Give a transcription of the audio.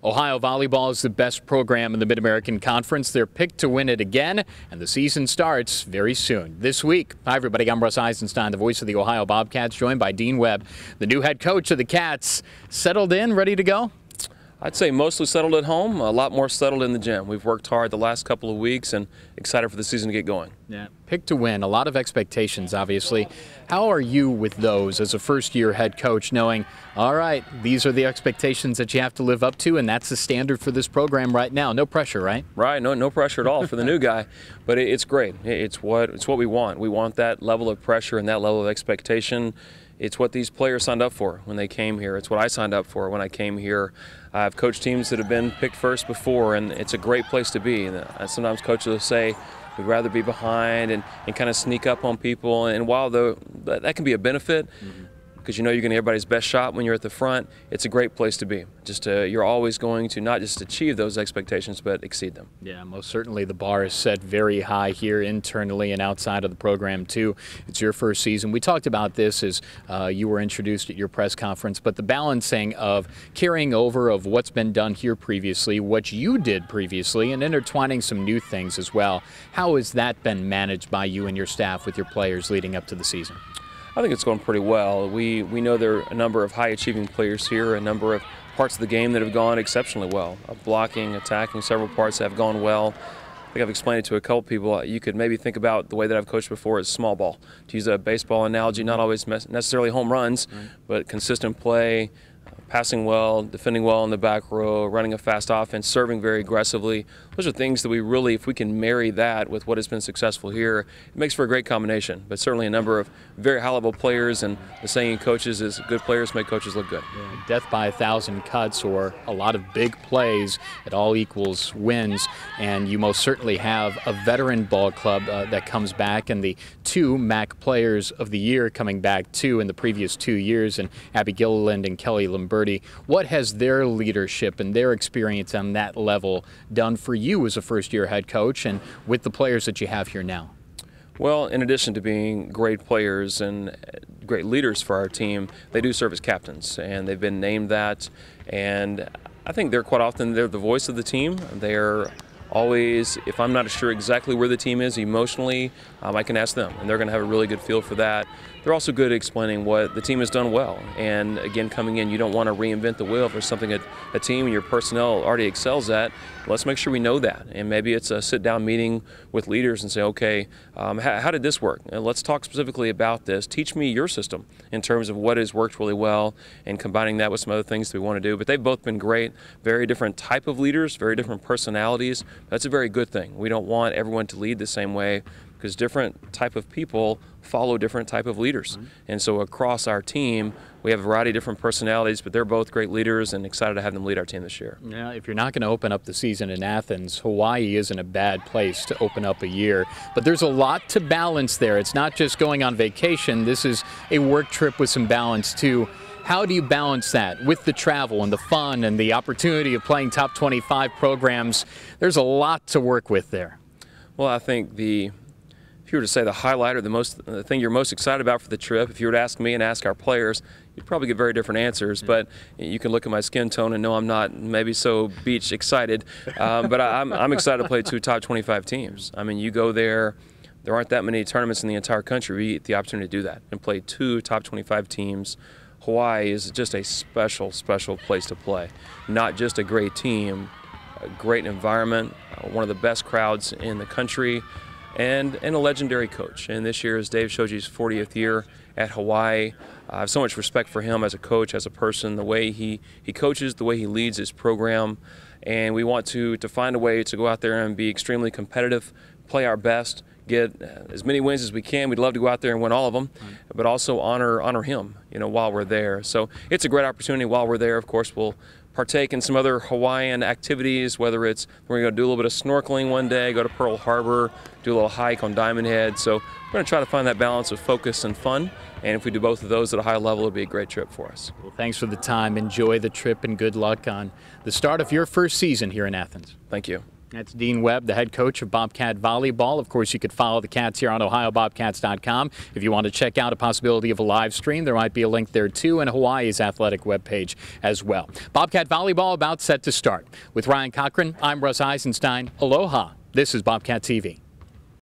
Ohio Volleyball is the best program in the Mid-American Conference. They're picked to win it again, and the season starts very soon, this week. Hi, everybody. I'm Russ Eisenstein, the voice of the Ohio Bobcats, joined by Deane Webb, the new head coach of the Cats. Settled in, ready to go? I'd say mostly settled at home, a lot more settled in the gym. We've worked hard the last couple of weeks and excited for the season to get going. Yeah, picked to win, a lot of expectations, obviously. How are you with those as a first-year head coach, knowing, all right, these are the expectations that you have to live up to, and that's the standard for this program right now? No pressure, right? Right, no pressure at all for the new guy, but it's great. It's what we want. We want that level of pressure and that level of expectation. It's what these players signed up for when they came here. It's what I signed up for when I came here. I've coached teams that have been picked first before, and it's a great place to be. And sometimes coaches will say, we'd rather be behind and kind of sneak up on people. And while that can be a benefit, because you know you're going to get everybody's best shot when you're at the front, it's a great place to be. You're always going to not just achieve those expectations, but exceed them. Yeah, most certainly the bar is set very high here internally and outside of the program too. It's your first season. We talked about this as you were introduced at your press conference, but the balancing of carrying over of what's been done here previously, what you did previously, and intertwining some new things as well. How has that been managed by you and your staff with your players leading up to the season? I think it's going pretty well. We know there are a number of high-achieving players here, a number of parts of the game that have gone exceptionally well. Blocking, attacking, several parts that have gone well. I think I've explained it to a couple people. You could maybe think about the way that I've coached before as small ball. To use a baseball analogy, not always necessarily home runs, but consistent play, passing well, defending well in the back row, running a fast offense, serving very aggressively. Those are things that we really, if we can marry that with what has been successful here, it makes for a great combination. But certainly a number of very high-level players, and the saying in coaches is good players make coaches look good. Yeah, death by 1,000 cuts or a lot of big plays, it all equals wins. And you most certainly have a veteran ball club that comes back, and the two MAC players of the year coming back too in the previous 2 years, and Abby Gilliland and Kelly Lamberti. What has their leadership and their experience on that level done for you as a first-year head coach and with the players that you have here now? Well, in addition to being great players and great leaders for our team, they do serve as captains, and they've been named that. And I think they're the voice of the team. They're always, if I'm not sure exactly where the team is emotionally, I can ask them, and they're going to have a really good feel for that. They're also good at explaining what the team has done well. And again, coming in, you don't want to reinvent the wheel. If there's something a team and your personnel already excels at, let's make sure we know that. And maybe it's a sit-down meeting with leaders and say, okay, how did this work? And let's talk specifically about this. Teach me your system in terms of what has worked really well, and combining that with some other things that we want to do. But they've both been great, very different type of leaders, very different personalities. That's a very good thing. We don't want everyone to lead the same way, because different type of people follow different type of leaders. And so across our team, we have a variety of different personalities, but they're both great leaders, and excited to have them lead our team this year. Yeah, if you're not going to open up the season in Athens, Hawaii isn't a bad place to open up a year. But there's a lot to balance there. It's not just going on vacation. This is a work trip with some balance too. How do you balance that with the travel and the fun and the opportunity of playing top 25 programs? There's a lot to work with there. Well, I think if you were to say the highlight or the thing you're most excited about for the trip, if you were to ask me and ask our players, you'd probably get very different answers. But you can look at my skin tone and know I'm not maybe so beach excited. But I'm excited to play two top 25 teams. I mean, you go there. There aren't that many tournaments in the entire country. We get the opportunity to do that and play two top 25 teams. Hawaii is just a special, special place to play. Not just a great team, a great environment, one of the best crowds in the country, and a legendary coach. And this year is Dave Shoji's 40th year at Hawaii. I have so much respect for him as a coach, as a person, the way he coaches, the way he leads his program. And we want to find a way to go out there and be extremely competitive, play our best, get as many wins as we can. We'd love to go out there and win all of them, but also honor him, while we're there. So it's a great opportunity while we're there. Of course, we'll partake in some other Hawaiian activities, whether it's we're going to do a little bit of snorkeling one day, go to Pearl Harbor, do a little hike on Diamond Head. So we're going to try to find that balance of focus and fun. And if we do both of those at a high level, it'll be a great trip for us. Well, thanks for the time. Enjoy the trip, and good luck on the start of your first season here in Athens. Thank you. That's Deane Webb, the head coach of Bobcat Volleyball. Of course, you could follow the Cats here on OhioBobcats.com. If you want to check out a possibility of a live stream, there might be a link there too, and Hawaii's athletic webpage as well. Bobcat Volleyball about set to start. With Ryan Cochran, I'm Russ Eisenstein. Aloha. This is Bobcat TV.